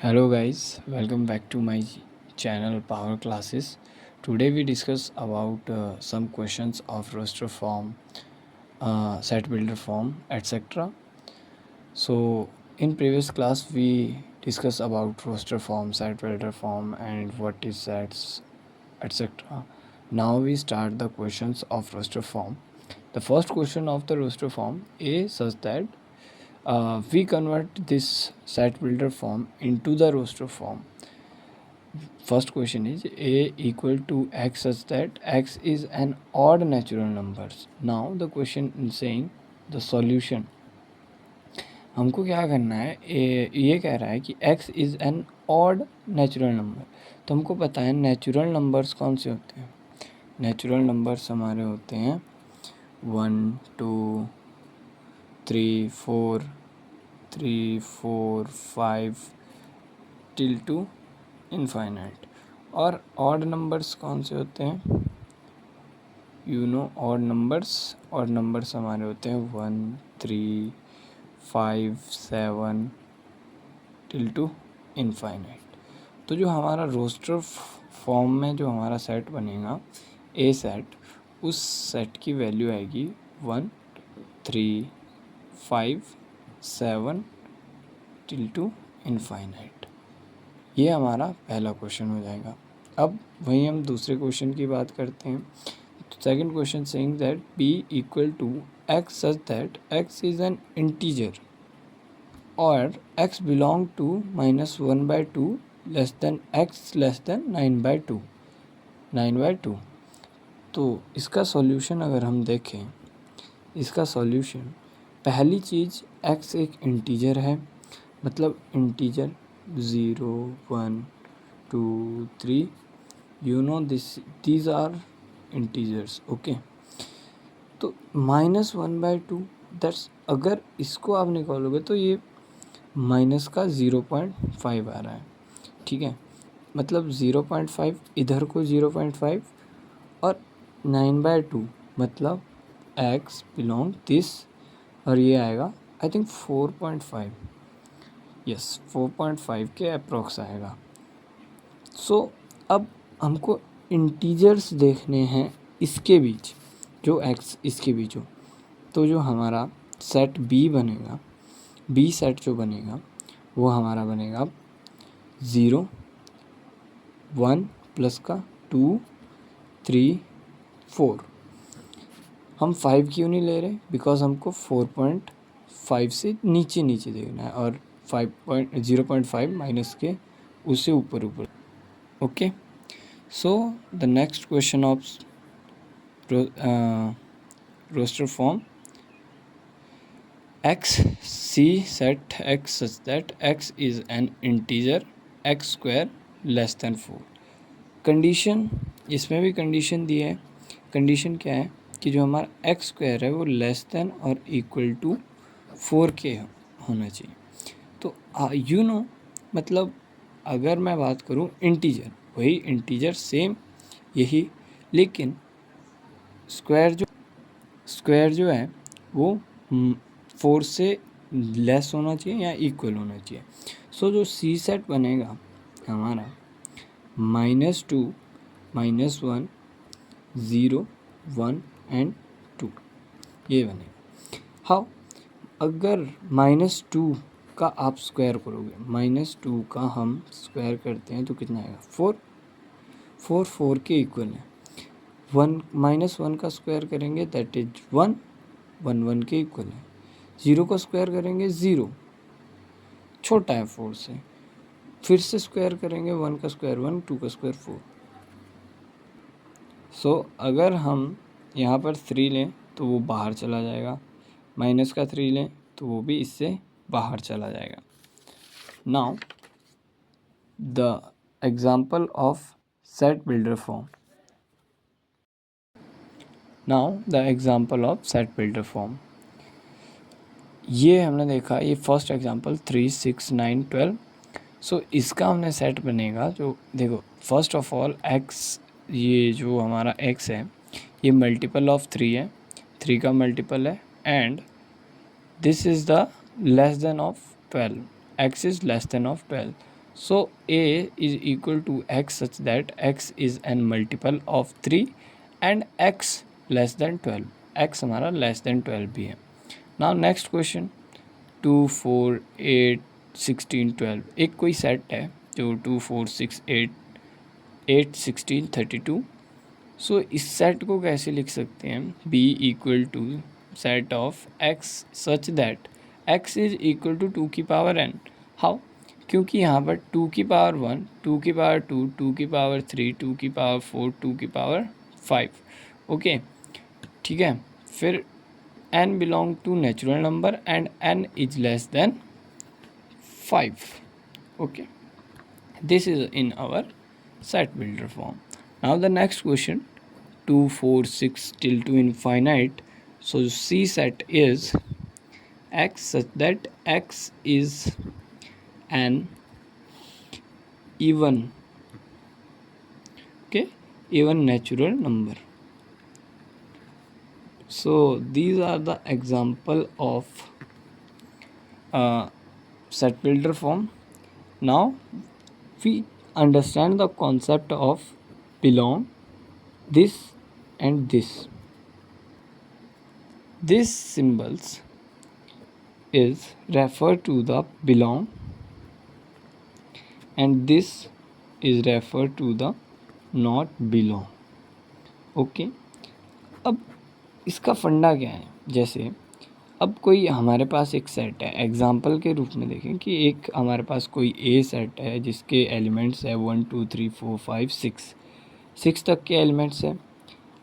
Hello guys, welcome back to my channel Power Classes. Today we discuss about some questions of roster form, set builder form, etc. So in previous class we discussed about roster form, set builder form and what is sets, etc. Now we start the questions of roster form. The first question of the roster form is such that we convert this set builder form into the roster form. First question is a equal to x such that x is an odd natural numbers. Now the question is saying the solution. हमको क्या करना है, ये कह रहा है कि x is N odd natural number. तो हमको पता है नेचुरल नंबर्स कौन से होते हैं. नेचुरल नंबर्स हमारे होते हैं 1 2 3 4 3 4 5 टिल टू इनफाइनाइट. और ऑड नंबर्स कौन से होते हैं, ऑड नंबर्स हमारे होते हैं 1 3 5 7 टिल टू इनफाइनाइट. तो जो हमारा रोस्टर फॉर्म में जो हमारा सेट बनेगा ए सेट, उस सेट की वैल्यू आएगी 1 3 5 7 टिल टू इनफाइनाइट. ये हमारा पहला क्वेश्चन हो जाएगा. अब वहीं हम दूसरे क्वेश्चन की बात करते हैं. Second question saying that p equal to x such that x is an integer और x belong to -1/2 less than x less than 9/2. तो इसका सॉल्यूशन अगर हम देखें, इसका सॉल्यूशन पहली चीज़ x एक इंटीजर है, मतलब integer 0 1 2 3 these are integers. Okay. तो -1/2 दैट्स, अगर इसको आप निकालोगे तो ये माइनस का 0.5 आ रहा है. ठीक है, मतलब 0.5 इधर को 0.5 और 9/2 मतलब x बिलोंग दिस, और ये आएगा आई थिंक 4.5. यस, 4.5 के अप्रॉक्स आएगा. सो अब हमको इंटीजर्स देखने हैं इसके बीच, जो x इसके बीच हो. तो जो हमारा सेट b बनेगा, b सेट जो बनेगा वो हमारा बनेगा 0 1 प्लस का 2 3 4. हम 5 क्यों नहीं ले रहे, बिकॉज हमको 4.5 से नीचे देखना है और 0.5 माइनस के उससे ऊपर. Okay. So the next question of roster form, x c set x such that x is an integer x square less than 4. Condition, इसमें भी कंडीशन दी है. कंडीशन क्या है कि जो हमारा x स्क्वायर है वो लेस देन और इक्वल टू 4 के होना चाहिए. तो मतलब अगर मैं बात करूँ इंटीजर, वही इंटीजर सेम यही, लेकिन स्क्वायर जो है वो 4 से लेस होना चाहिए या इक्वल होना चाहिए. सो जो सी सेट बनेगा हमारा -2 -1 0 1 एंड 2, ये बनेगा. हाउ, अगर -2 का आप स्क्वायर करोगे, -2 का हम स्क्वायर करते हैं तो कितना आएगा 4. 4 के इक्वल है. 1 का स्क्वायर करेंगे दैट इज 1 1 के इक्वल है. 0 का स्क्वायर करेंगे 0, छोटा है 4 से. फिर से स्क्वायर करेंगे 1 का स्क्वायर 1 2 का स्क्वायर 4. सो अगर हम यहाँ पर 3 लें तो वो बाहर चला जाएगा, माइनस का 3 लें तो वो भी इससे बाहर चला जाएगा. Now the example of set builder form. Now the example of set builder form, ये हमने देखा, ये फर्स्ट एग्जाम्पल 3 6 9 12. सो इसका हमने सेट बनेगा. जो देखो, फर्स्ट ऑफ ऑल x, ये जो हमारा x है ये मल्टीपल ऑफ 3 है, 3 का मल्टीपल है, and this is the less than of 12, x is less then of 12. So a is equal to x such that x is n multiple of 3 and x less than 12, x हमारा less than 12 भी है. Now next question, 2 4 8 16 12 एक कोई set है जो 2 4 6 8 16 32. सो इस set को कैसे लिख सकते हैं, b equal to set of x such that x is equal to 2 की पावर n. हाउ? क्योंकि यहाँ पर 2 की पावर 1, 2 की पावर 2, 2 की पावर 3, 2 की पावर 4, 2 की पावर 5. ओके ठीक है. फिर n belong to natural number and n is less than 5. Okay, this is in our set builder form. Now the next question, 2 4 6 till to infinite. So C set is x such that x is an even, okay, even natural number. So these are the example of set builder form. Now we understand the concept of belong, this and this. These symbols is refer to the belong and this is refer to the not belong. Okay अब इसका फंडा क्या है, जैसे अब कोई हमारे पास एक सेट है, एग्जाम्पल के रूप में देखें कि एक हमारे पास कोई ए सेट है जिसके एलिमेंट्स है 1 2 3 4 5 6 तक के एलिमेंट्स है.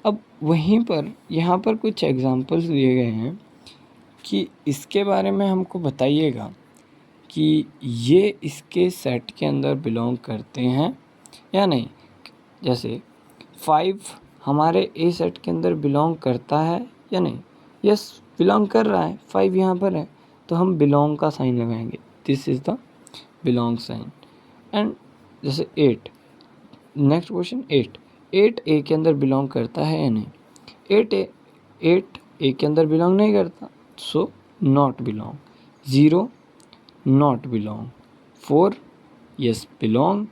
अब वहीं पर यहाँ पर कुछ एग्जाम्पल्स दिए गए हैं कि इसके बारे में हमको बताइएगा कि ये इसके सेट के अंदर बिलोंग करते हैं या नहीं. जैसे 5 हमारे ए सेट के अंदर बिलोंग करता है या नहीं. यस बिलोंग कर रहा है, 5 यहाँ पर है तो हम बिलोंग का साइन लगाएंगे, this is the belong sign. And जैसे 8, नेक्स्ट क्वेश्चन 8 ए के अंदर बिलोंग करता है या नहीं. 8 ए के अंदर बिलोंग नहीं करता, so not belong. 0 not belong. 4 yes belong.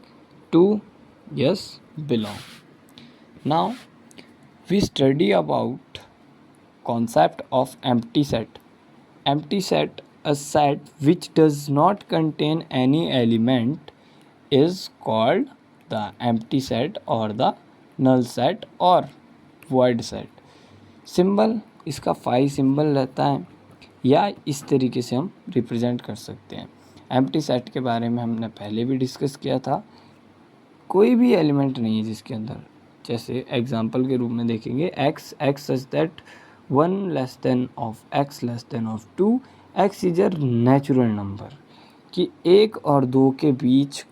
2 yes belong. Now we study about concept of empty set. Empty set, a set which does not contain any element, is called the empty set or the null set or void set. Symbol इसका phi symbol रहता है या इस तरीके से हम represent कर सकते हैं. एम्प्टी सेट के बारे में हमने पहले भी डिस्कस किया था. कोई भी एलिमेंट नहीं है जिसके अंदर, जैसे एग्जांपल के रूप में देखेंगे x such that 1 less than of x less then of 2, x is a natural number. कि 1 और 2 के बीच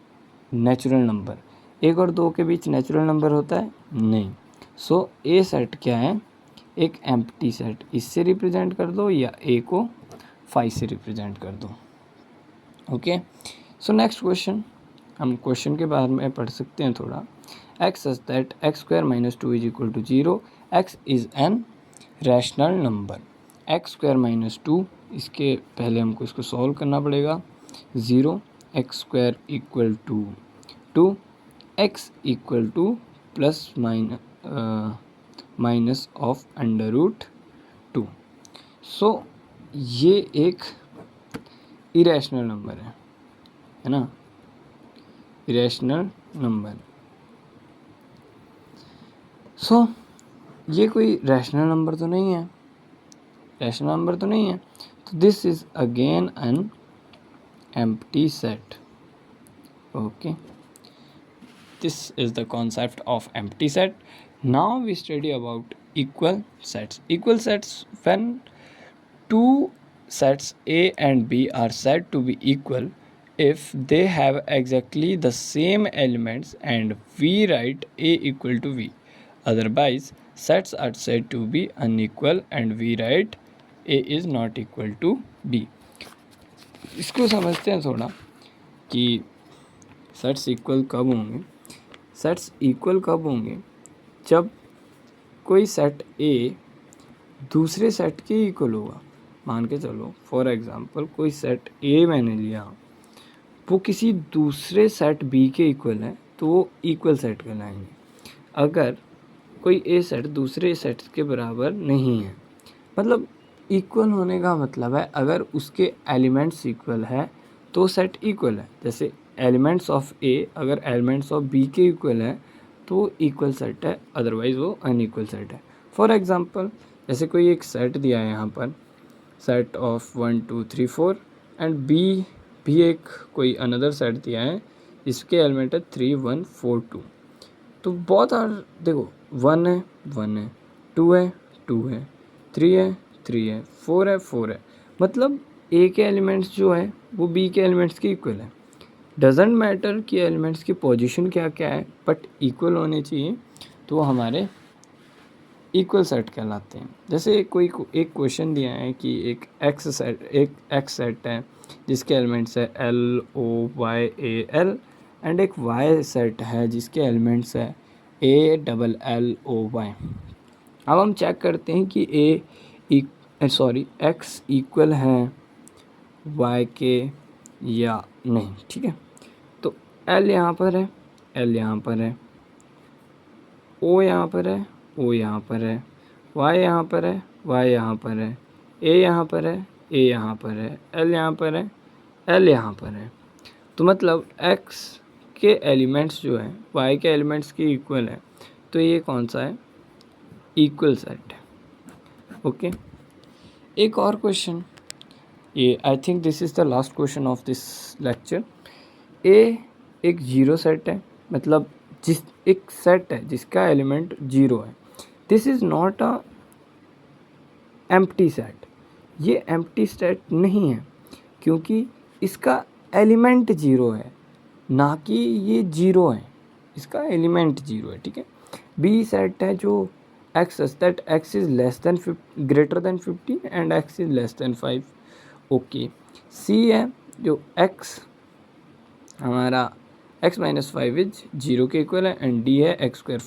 नेचुरल नंबर, 1 और 2 के बीच नेचुरल नंबर होता है नहीं. सो ए सेट क्या है, एक एम्प्टी सेट. इससे रिप्रेजेंट कर दो या ए को 5 से रिप्रेजेंट कर दो. ओके सो नेक्स्ट क्वेश्चन, हम क्वेश्चन के बारे में पढ़ सकते हैं थोड़ा. x such that x square minus 2 is equal to 0, x is an rational number. X square minus 2, इसके पहले हमको इसको सॉल्व करना पड़ेगा. 0 x square equal to 2, x equal to plus minus of under root 2. So ये एक irrational number है ना, इरेशनल नंबर. सो ये कोई रैशनल नंबर तो नहीं है, रैशनल नंबर तो नहीं है, तो this is again an empty set. Okay, this is the concept of empty set. Now we study about equal sets. Equal sets, when two sets A and B are said to be equal if they have exactly the same elements and we write A equal to V. Otherwise, sets are said to be unequal and we write A is not equal to B. इसको समझते हैं थोड़ा कि sets equal कब होंगे. Sets equal कब होंगे, जब कोई सेट ए दूसरे सेट के इक्वल होगा. मान के चलो फॉर एग्ज़ाम्पल कोई सेट ए मैंने लिया वो किसी दूसरे सेट बी के इक्वल है तो वो इक्वल सेट कहलाएंगे। अगर कोई ए सेट दूसरे सेट के बराबर नहीं है, मतलब इक्वल होने का मतलब है अगर उसके एलिमेंट्स इक्वल है तो सेट इक्वल है। जैसे एलिमेंट्स ऑफ ए अगर एलिमेंट्स ऑफ बी के इक्वल है तो इक्वल सेट है, अदरवाइज़ वो अनइक्वल सेट है। फॉर एग्जांपल जैसे कोई एक सेट दिया है यहाँ पर, सेट ऑफ 1 2 3 4 एंड बी भी एक कोई अनदर सेट दिया है, इसके एलिमेंट है 3 1 4 2। तो बहुत देखो 1 है 1 है, 2 है 2 है, 3 है 3 है, 4 है 4 है, मतलब ए के एलिमेंट्स जो है वो बी के एलिमेंट्स के इक्वल है। डजेंट मैटर कि एलिमेंट्स की पोजीशन क्या क्या है, बट इक्वल होने चाहिए तो हमारे इक्वल सेट कहलाते हैं। जैसे एक क्वेश्चन दिया है कि एक एक्स सेट है जिसके एलिमेंट्स है L O Y A L and एक वाई सेट है जिसके एलिमेंट्स है A double L O Y. अब हम चेक करते हैं कि एक्स इक्वल है वाई के या नहीं। ठीक है, तो एल यहाँ पर है, एल यहाँ पर है, ओ यहाँ पर है, ओ यहाँ पर है, वाई यहाँ पर है, वाई यहाँ पर है, ए यहाँ पर है, ए यहाँ पर है, एल यहाँ पर है, एल यहाँ पर है। तो मतलब एक्स के एलिमेंट्स जो है वाई के एलिमेंट्स के इक्वल है, तो ये कौन सा है, इक्वल सेट है। ओके, एक और क्वेश्चन, ये I think this is the last question of this lecture. A एक जीरो सेट है, मतलब एक सेट है जिसका एलिमेंट जीरो है। This is not a empty set, ये एम्प्टी सेट नहीं है क्योंकि इसका एलिमेंट जीरो है, ना कि ये जीरो है, इसका एलिमेंट जीरो है। ठीक है, बी सेट है जो x that x is less than greater than 15 and x is less than 5। Okay, C है जो एक्स हमारा x माइनस 5 इज जीरो के इक्वल है एंड डी है एक्स स्क्वायर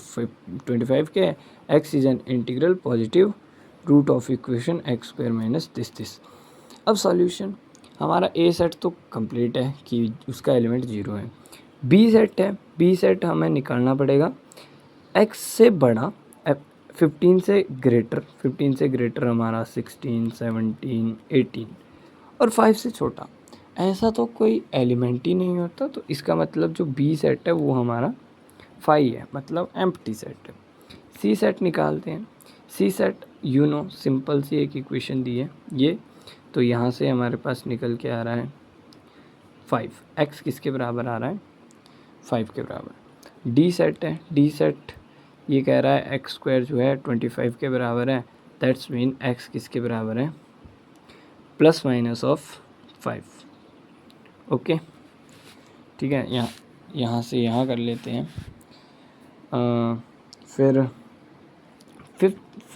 25 के है। x is an integral positive root of equation x square minus this. अब solution, हमारा ए सेट तो कंप्लीट है कि उसका एलिमेंट जीरो है। बी सेट है, बी सेट हमें निकालना पड़ेगा x से बड़ा 15 से ग्रेटर, 15 से ग्रेटर हमारा 16 17 18 और 5 से छोटा। ऐसा तो कोई एलिमेंट ही नहीं होता, तो इसका मतलब जो बी सेट है वो हमारा 5 है, मतलब एम्प्टी सेट है। सी सेट निकालते हैं। सी सेट सिंपल सी एक इक्वेशन दी है ये, तो यहाँ से हमारे पास निकल के आ रहा है 5। एक्स किसके बराबर आ रहा है, 5 के बराबर। डी सेट है, डी सेट ये कह रहा है एक्स स्क्वायर जो है 25 के बराबर है, दैट्स मीन एक्स किसके बराबर है, प्लस माइनस ऑफ 5। ओके, ठीक है, यहाँ से यहाँ कर लेते हैं। फिर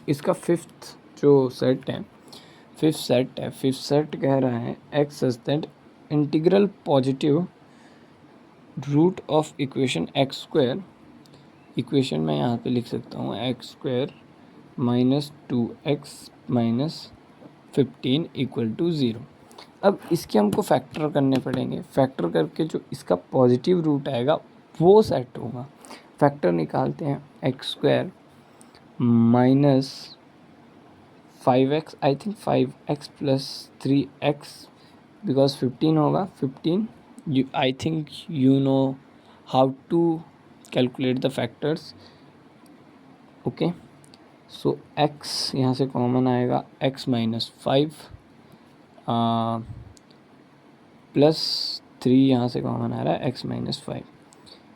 इसका फिफ्थ जो सेट है, फिफ्थ सेट कह रहा है x such that integral positive root of equation x square, equation मैं यहाँ पे लिख सकता हूँ x square minus 2x minus 15 equal to 0। अब इसके हमको फैक्टर करने पड़ेंगे, फैक्टर करके जो इसका पॉजिटिव रूट आएगा वो सेट होगा। फैक्टर निकालते हैं, x square minus 5x, I think 5x plus 3x because 15 होगा, 15 you I think you know how to calculate the factors. Okay, so x यहाँ से कॉमन आएगा, x माइनस 5 प्लस 3 यहाँ से कॉमन आ रहा है x माइनस 5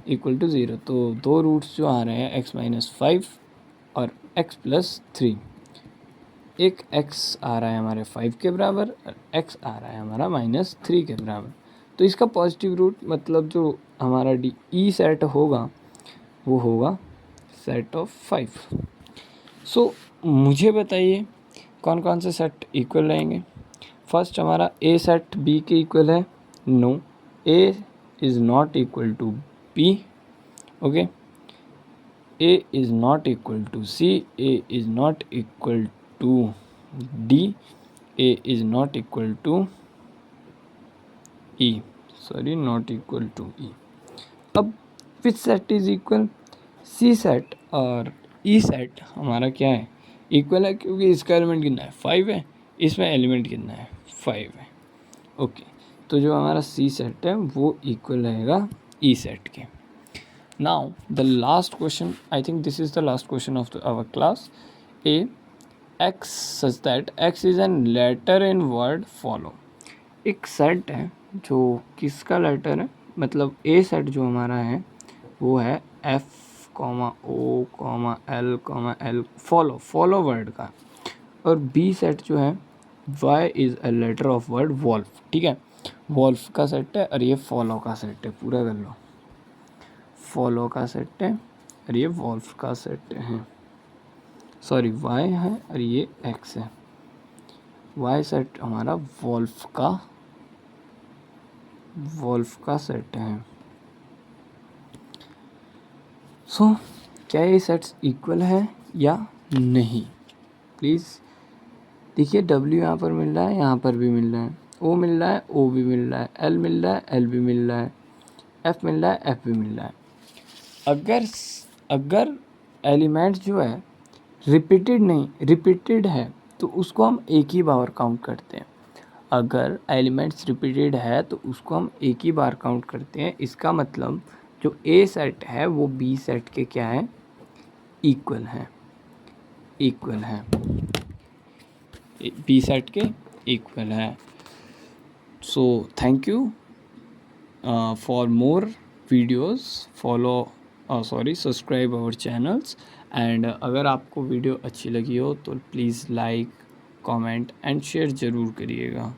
इक्वल टू 0। तो दो रूट्स जो आ रहे हैं x माइनस 5 और x प्लस 3, एक x आ रहा है हमारे 5 के बराबर और x आ रहा है हमारा माइनस 3 के बराबर। तो इसका पॉजिटिव रूट मतलब जो हमारा ई सेट होगा वो होगा सेट ऑफ 5। सो मुझे बताइए कौन कौन से सेट इक्वल रहेंगे। फर्स्ट हमारा ए सेट बी के इक्वल है, no, A is not equal to B. Okay, A is not equal to C, A is not equal to D, A is not equal to E. Sorry not equal to E. अब which set is equal, C set और E set हमारा क्या है, equal है, क्योंकि इसका element कितना है 5 है, इसमें एलिमेंट कितना है 5 है। ओके, तो जो हमारा सी सेट है वो इक्वल रहेगा ई सेट के। Now the last question, I think this is the last question of our class. A x such that x is an letter in word follow. एक सेट है जो किसका लेटर है, मतलब ए सेट जो हमारा है वो है F comma O comma L follow, follow word का, और बी सेट जो है Y is a letter of word wolf. ठीक है, वॉल्फ का सेट है और ये फॉलो का सेट है, पूरा कर लो, फॉलो का सेट है और ये वॉल्फ का सेट है, सॉरी वाई है और ये एक्स है। वाई सेट हमारा वॉल्फ का सेट है। सो क्या ये सेट्स इक्वल है या नहीं, प्लीज़ देखिए। W यहाँ पर मिल रहा है, यहाँ पर भी मिल रहा है, O मिल रहा है, O भी मिल रहा है, L मिल रहा है, L भी मिल रहा है, F मिल रहा है, F भी मिल रहा है। अगर एलिमेंट जो है रिपीटेड है तो उसको हम एक ही बार काउंट करते हैं। अगर एलिमेंट्स रिपीटेड है तो उसको हम एक ही बार काउंट करते हैं। इसका मतलब जो ए सेट है वो बी सेट के क्या है, इक्वल है बी सेट के इक्वल है। So thank you for more videos, subscribe our channels, and अगर आपको वीडियो अच्छी लगी हो तो please like, comment and share ज़रूर करिएगा।